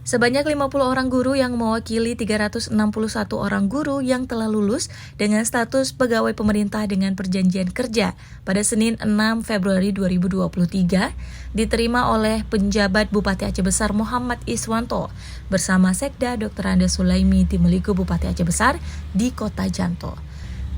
Sebanyak 50 orang guru yang mewakili 361 orang guru yang telah lulus dengan status pegawai pemerintah dengan perjanjian kerja pada Senin 6 Februari 2023 diterima oleh penjabat Bupati Aceh Besar Muhammad Iswanto bersama Sekda Dr. Andes Sulaimi Timeliku Bupati Aceh Besar di Kota Janto.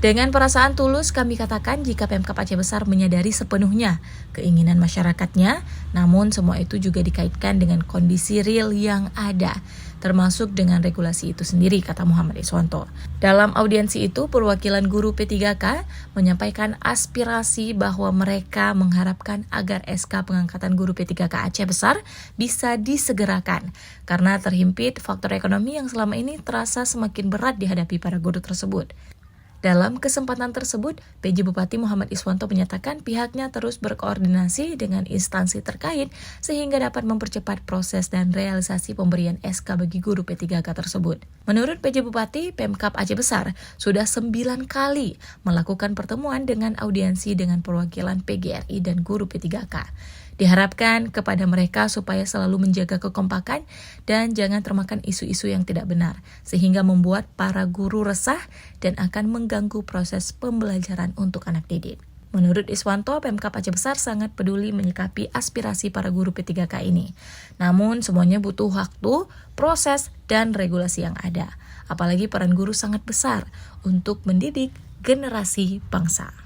Dengan perasaan tulus kami katakan jika Pemkab Aceh Besar menyadari sepenuhnya keinginan masyarakatnya, namun semua itu juga dikaitkan dengan kondisi real yang ada, termasuk dengan regulasi itu sendiri, kata Muhammad Iswanto. Dalam audiensi itu, perwakilan guru P3K menyampaikan aspirasi bahwa mereka mengharapkan agar SK pengangkatan guru P3K Aceh Besar bisa disegerakan, karena terhimpit faktor ekonomi yang selama ini terasa semakin berat dihadapi para guru tersebut. Dalam kesempatan tersebut, PJ Bupati Muhammad Iswanto menyatakan pihaknya terus berkoordinasi dengan instansi terkait sehingga dapat mempercepat proses dan realisasi pemberian SK bagi guru P3K tersebut. Menurut PJ Bupati, Pemkab Aceh Besar sudah 9 kali melakukan pertemuan dengan audiensi dengan perwakilan PGRI dan guru P3K. Diharapkan kepada mereka supaya selalu menjaga kekompakan dan jangan termakan isu-isu yang tidak benar, sehingga membuat para guru resah dan akan mengganggu proses pembelajaran untuk anak didik. Menurut Iswanto, Pemkab Aceh Besar sangat peduli menyikapi aspirasi para guru P3K ini. Namun semuanya butuh waktu, proses, dan regulasi yang ada. Apalagi peran guru sangat besar untuk mendidik generasi bangsa.